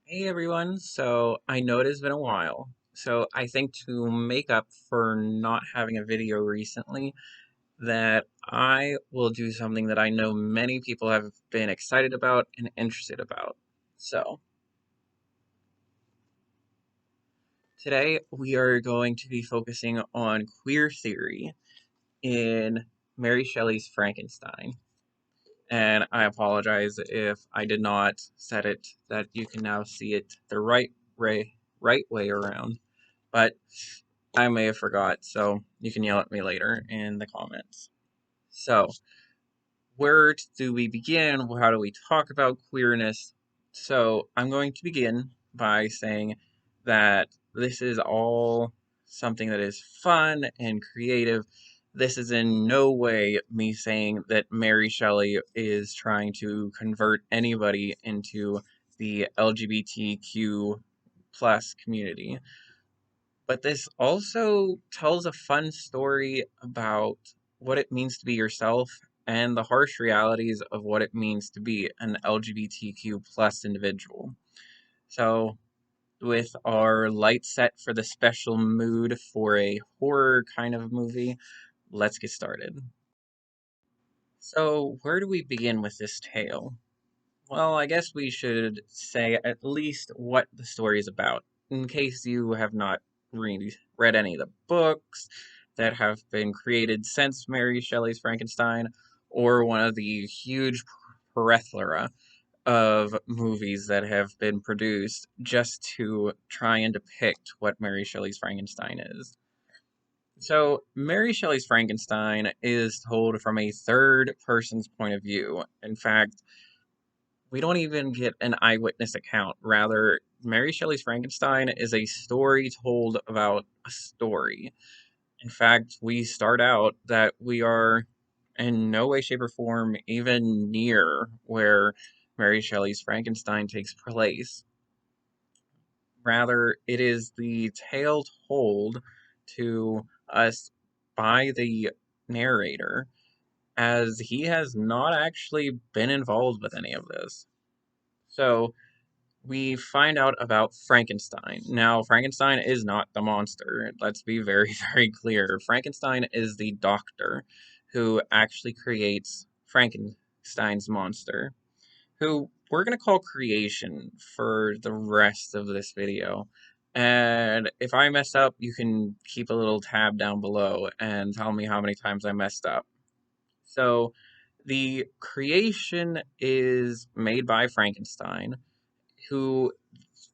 Hey everyone, so I know it has been a while. So I think to make up for not having a video recently, that I will do something that I know many people have been excited about and interested about. So today we are going to be focusing on queer theory in Mary Shelley's Frankenstein. And I apologize if I did not set it that you can now see it the right way around. But I may have forgot, so you can yell at me later in the comments. So, where do we begin? How do we talk about queerness? So, I'm going to begin by saying that this is all something that is fun and creative. This is in no way me saying that Mary Shelley is trying to convert anybody into the LGBTQ plus community. But this also tells a fun story about what it means to be yourself and the harsh realities of what it means to be an LGBTQ plus individual. So, with our light set for the special mood for a horror kind of movie, let's get started. So, where do we begin with this tale? Well, I guess we should say at least what the story is about, in case you have not read any of the books that have been created since Mary Shelley's Frankenstein, or one of the huge plethora of movies that have been produced just to try and depict what Mary Shelley's Frankenstein is. So, Mary Shelley's Frankenstein is told from a third person's point of view. In fact, we don't even get an eyewitness account. Rather, Mary Shelley's Frankenstein is a story told about a story. In fact, we start out that we are in no way, shape, or form even near where Mary Shelley's Frankenstein takes place. Rather, it is the tale told to us by the narrator, as he has not actually been involved with any of this. So, we find out about Frankenstein. Now, Frankenstein is not the monster. Let's be very, very clear. Frankenstein is the doctor who actually creates Frankenstein's monster, who we're going to call Creation for the rest of this video. And if I mess up, you can keep a little tab down below and tell me how many times I messed up. So, the creation is made by Frankenstein, who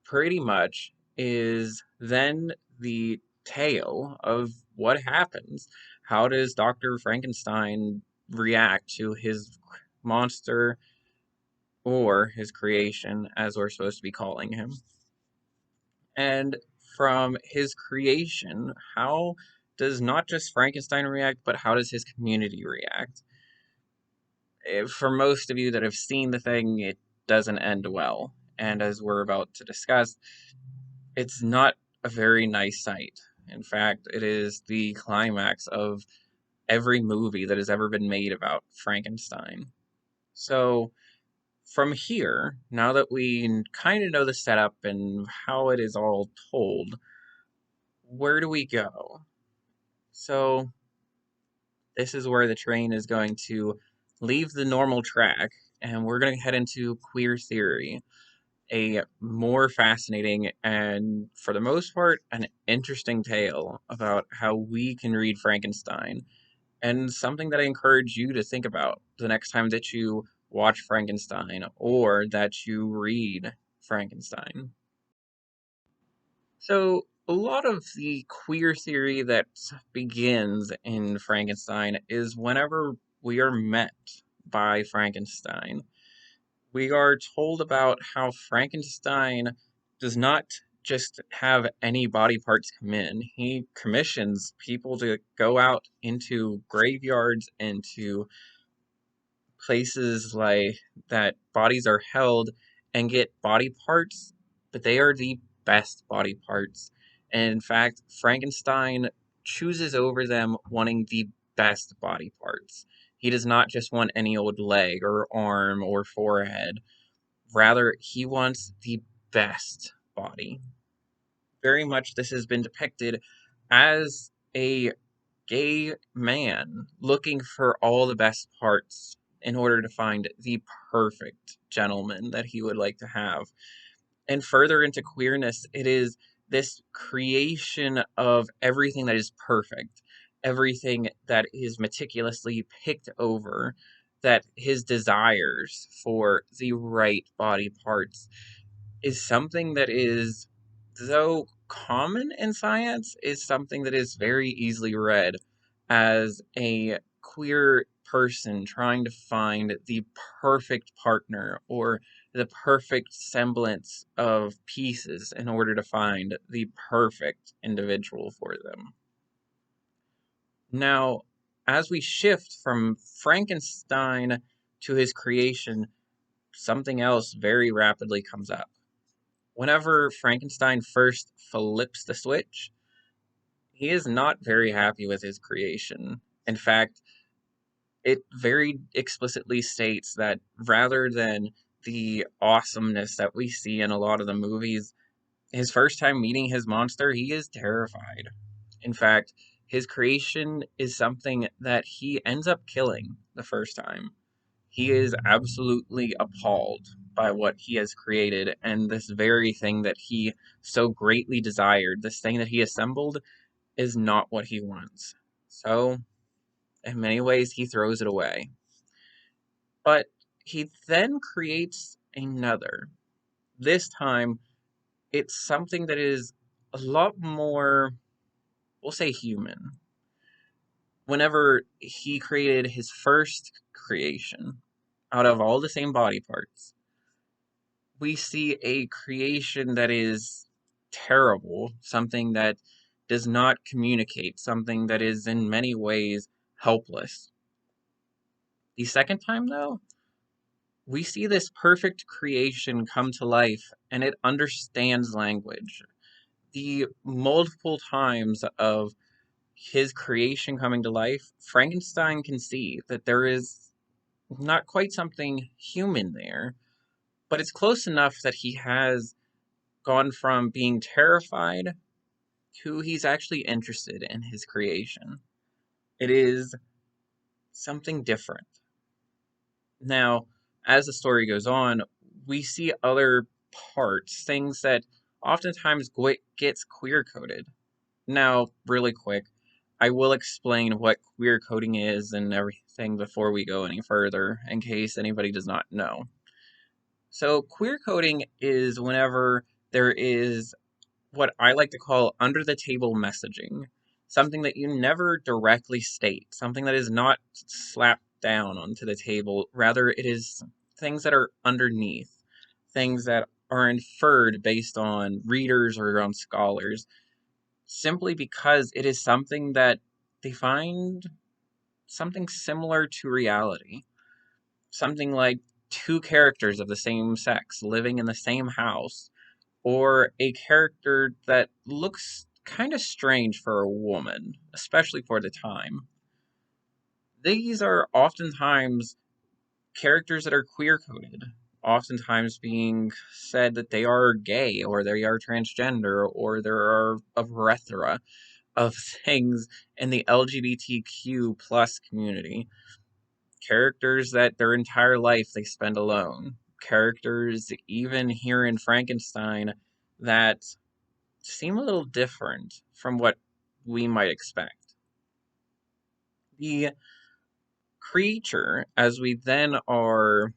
pretty much is then the tale of what happens. How does Dr. Frankenstein react to his monster or his creation, as we're supposed to be calling him? And from his creation, how does not just Frankenstein react, but how does his community react? For most of you that have seen the thing, it doesn't end well. And as we're about to discuss, it's not a very nice sight. In fact, it is the climax of every movie that has ever been made about Frankenstein. So, from here, now that we kind of know the setup and how it is all told, where do we go? So, this is where the train is going to leave the normal track, and we're going to head into queer theory, a more fascinating and, for the most part, an interesting tale about how we can read Frankenstein, and something that I encourage you to think about the next time that you watch Frankenstein or that you read Frankenstein. So, a lot of the queer theory that begins in Frankenstein is whenever we are met by Frankenstein. We are told about how Frankenstein does not just have any body parts come in. He commissions people to go out into graveyards, into places like that bodies are held, and get body parts, but they are the best body parts. And in fact, Frankenstein chooses over them wanting the best body parts. He does not just want any old leg or arm or forehead. Rather, he wants the best body. Very much this has been depicted as a gay man looking for all the best parts in order to find the perfect gentleman that he would like to have. And further into queerness, it is this creation of everything that is perfect, everything that is meticulously picked over, that his desires for the right body parts is something that is, though common in science, is something that is very easily read as a queer person trying to find the perfect partner or the perfect semblance of pieces in order to find the perfect individual for them. Now, as we shift from Frankenstein to his creation, something else very rapidly comes up. Whenever Frankenstein first flips the switch, he is not very happy with his creation. In fact, it very explicitly states that rather than the awesomeness that we see in a lot of the movies, his first time meeting his monster, he is terrified. In fact, his creation is something that he ends up killing the first time. He is absolutely appalled by what he has created, and this very thing that he so greatly desired, this thing that he assembled, is not what he wants. So, in many ways, he throws it away. But he then creates another. This time, it's something that is a lot more, we'll say, human. Whenever he created his first creation out of all the same body parts, we see a creation that is terrible, something that does not communicate, something that is in many ways helpless. The second time, though, we see this perfect creation come to life and it understands language. The multiple times of his creation coming to life, Frankenstein can see that there is not quite something human there, but it's close enough that he has gone from being terrified to he's actually interested in his creation. It is something different. Now, as the story goes on, we see other parts, things that oftentimes gets queer coded. Now, really quick, I will explain what queer coding is and everything before we go any further, in case anybody does not know. So, queer coding is whenever there is what I like to call under the table messaging. Something that you never directly state, something that is not slapped down onto the table. Rather, it is things that are underneath, things that are inferred based on readers or on scholars, simply because it is something that they find something similar to reality. Something like two characters of the same sex living in the same house, or a character that looks kind of strange for a woman, especially for the time. These are oftentimes characters that are queer coded, oftentimes being said that they are gay or they are transgender or there are a plethora of things in the LGBTQ plus community. Characters that their entire life they spend alone. Characters, even here in Frankenstein, that seem a little different from what we might expect. The creature, as we then are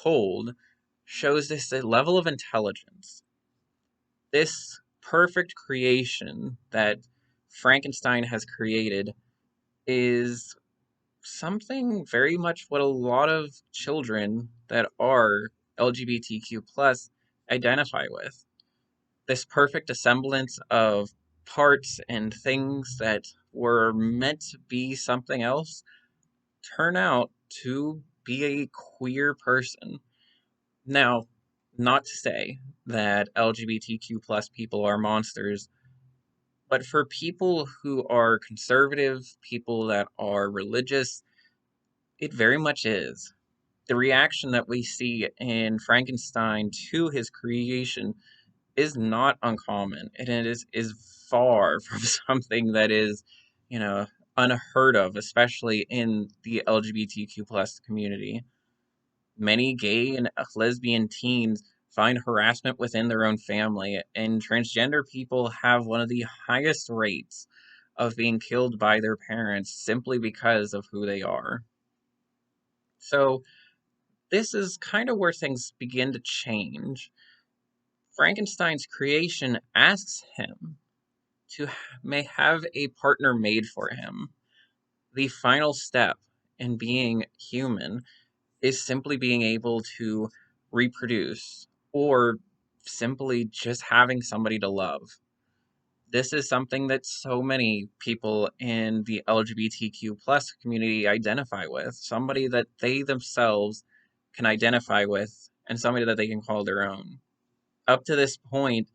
told, shows this a level of intelligence. This perfect creation that Frankenstein has created is something very much what a lot of children that are LGBTQ plus identify with. This perfect assemblance of parts and things that were meant to be something else turn out to be a queer person. Now, not to say that LGBTQ plus people are monsters, but for people who are conservative, people that are religious, it very much is. the reaction that we see in Frankenstein to his creation is not uncommon, and it is far from something that is, you know, unheard of, especially in the LGBTQ plus community. Many gay and lesbian teens find harassment within their own family, and transgender people have one of the highest rates of being killed by their parents simply because of who they are. So, this is kind of where things begin to change. Frankenstein's creation asks him to may have a partner made for him. The final step in being human is simply being able to reproduce or simply just having somebody to love. This is something that so many people in the LGBTQ plus community identify with. Somebody that they themselves can identify with and somebody that they can call their own. Up to this point,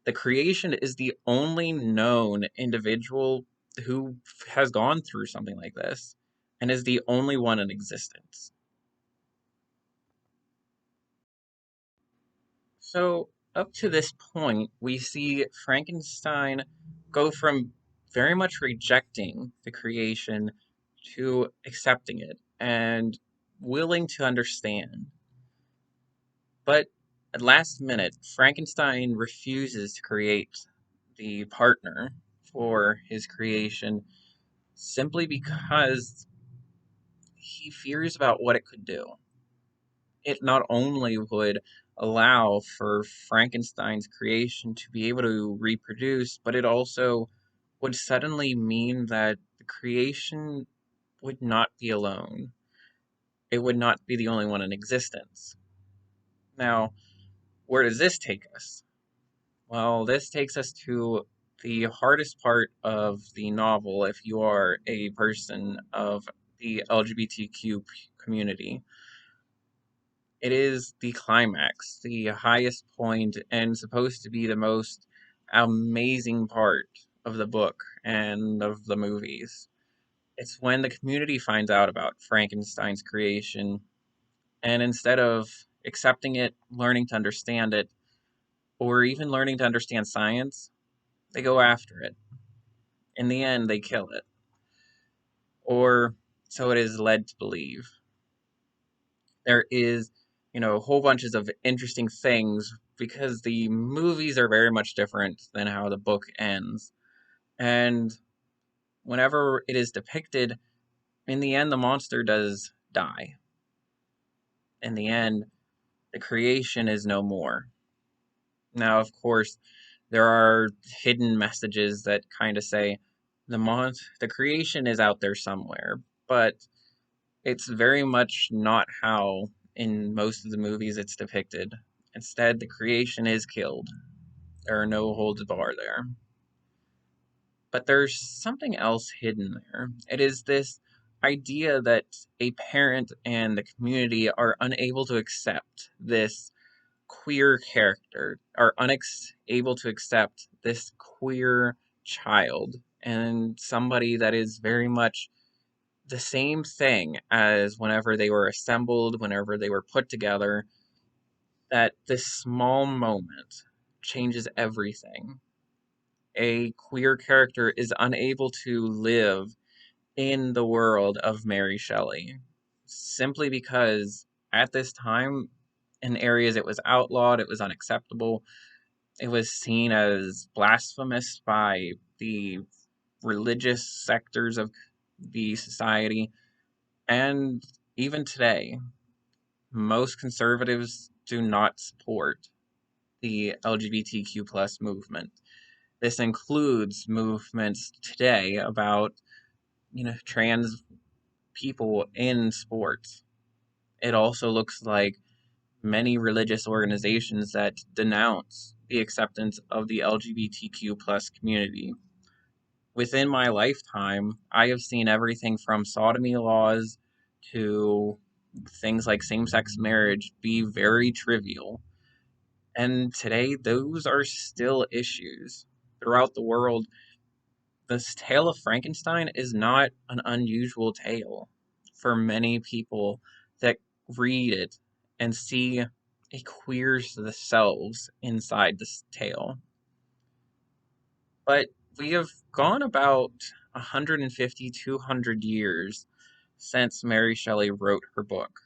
the creation is the only known individual who has gone through something like this and is the only one in existence. So, up to this point, we see Frankenstein go from very much rejecting the creation to accepting it and willing to understand. But at last minute, Frankenstein refuses to create the partner for his creation simply because he fears about what it could do. It not only would allow for Frankenstein's creation to be able to reproduce, but it also would suddenly mean that the creation would not be alone. It would not be the only one in existence. Now, where does this take us? Well, this takes us to the hardest part of the novel if you are a person of the LGBTQ community. It is the climax, the highest point, and supposed to be the most amazing part of the book and of the movies. It's when the community finds out about Frankenstein's creation, and instead of accepting it, learning to understand it, or even learning to understand science, they go after it. In the end, they kill it. Or so it is led to believe. There is, whole bunches of interesting things because the movies are very much different than how the book ends. And whenever it is depicted, in the end, the monster does die. In the end, the creation is no more. Now, of course, there are hidden messages that kind of say the creation is out there somewhere, but it's very much not how in most of the movies it's depicted. Instead, the creation is killed. There are no holds bar there. But there's something else hidden there. It is this idea that a parent and the community are unable to accept this queer character, are unable to accept this queer child and somebody that is very much the same thing as whenever they were assembled, whenever they were put together, that this small moment changes everything. A queer character is unable to live in the world of Mary Shelley simply because at this time, in areas it was outlawed, it was unacceptable, it was seen as blasphemous by the religious sectors of the society. And even today, most conservatives do not support the LGBTQ plus movement. This includes movements today about, trans people in sports. It also looks like many religious organizations that denounce the acceptance of the LGBTQ plus community. Within my lifetime, I have seen everything from sodomy laws to things like same sex marriage be very trivial. And today, those are still issues. Throughout the world, this tale of Frankenstein is not an unusual tale for many people that read it and see a queer selves inside this tale. But we have gone about 150, 200 years since Mary Shelley wrote her book.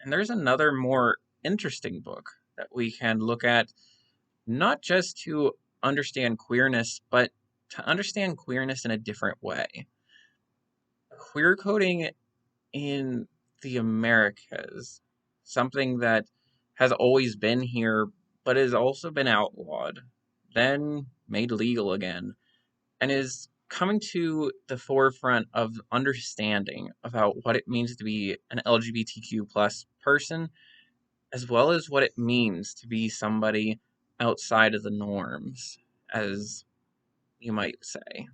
And there's another more interesting book that we can look at, not just to understand queerness, but to understand queerness in a different way. Queer coding in the Americas, something that has always been here, but has also been outlawed, then made legal again, and is coming to the forefront of understanding about what it means to be an LGBTQ plus person, as well as what it means to be somebody outside of the norms, as you might say.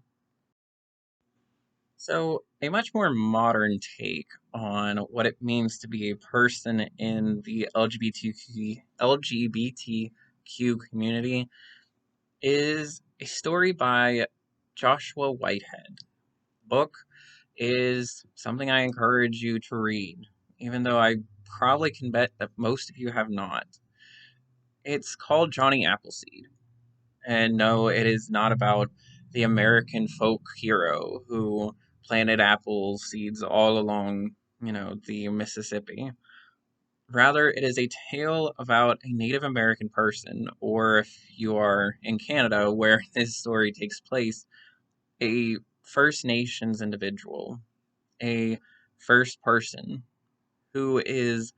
So, a much more modern take on what it means to be a person in the LGBTQ community is a story by Joshua Whitehead. Book is something I encourage you to read, even though I probably can bet that most of you have not. It's called Johnny Appleseed. And no, it is not about the American folk hero who planted apple seeds all along, the Mississippi. Rather, it is a tale about a Native American person, or if you are in Canada, where this story takes place, a First Nations individual, a first person who is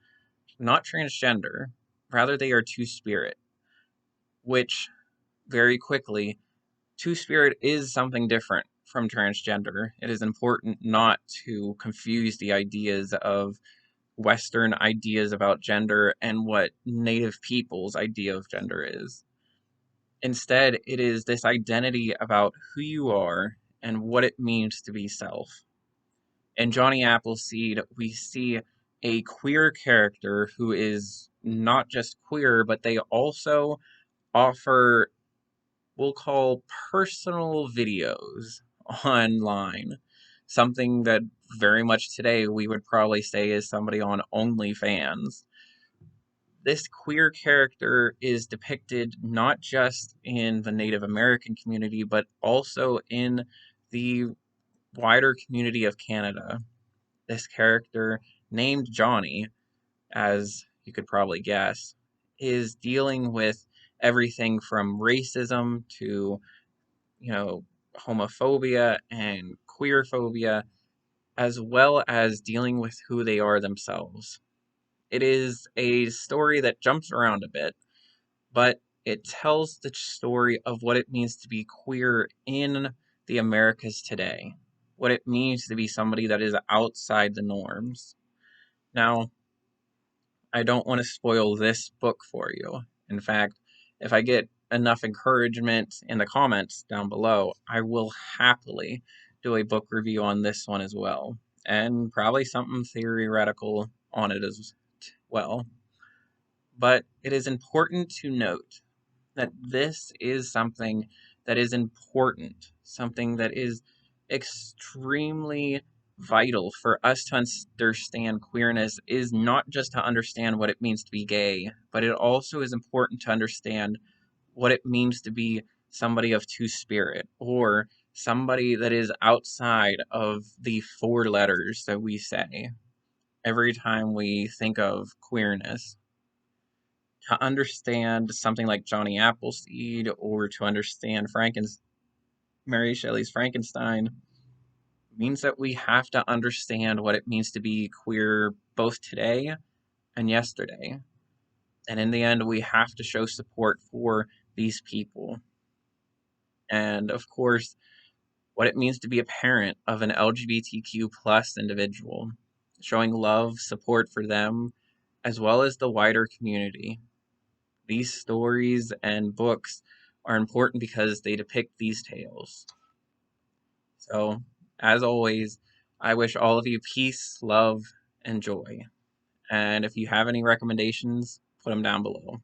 not transgender, rather, they are two spirit, which very quickly two-spirit is something different from transgender. It is important not to confuse the ideas of Western ideas about gender and what Native people's idea of gender is. Instead, it is this identity about who you are and what it means to be self. In Johnny Appleseed, we see a queer character who is not just queer, but they also offer, we'll call, personal videos online. Something that very much today we would probably say is somebody on OnlyFans. This queer character is depicted not just in the Native American community, but also in the wider community of Canada. This character, named Johnny, as you could probably guess, is dealing with everything from racism to homophobia and queerphobia, as well as dealing with who they are themselves. It is a story that jumps around a bit, but it tells the story of what it means to be queer in the Americas today, what it means to be somebody that is outside the norms. Now, I don't want to spoil this book for you. In fact, if I get enough encouragement in the comments down below, I will happily do a book review on this one as well, and probably something theoretical on it as well. But it is important to note that this is something that is important, something that is extremely vital for us to understand queerness is not just to understand what it means to be gay, but it also is important to understand what it means to be somebody of two spirit, or somebody that is outside of the four letters that we say every time we think of queerness. To understand something like Johnny Appleseed, or to understand Mary Shelley's Frankenstein, means that we have to understand what it means to be queer both today and yesterday. And in the end, we have to show support for these people. And of course, what it means to be a parent of an LGBTQ plus individual, showing love, support for them, as well as the wider community. These stories and books are important because they depict these tales. So, as always, I wish all of you peace, love, and joy. And if you have any recommendations, put them down below.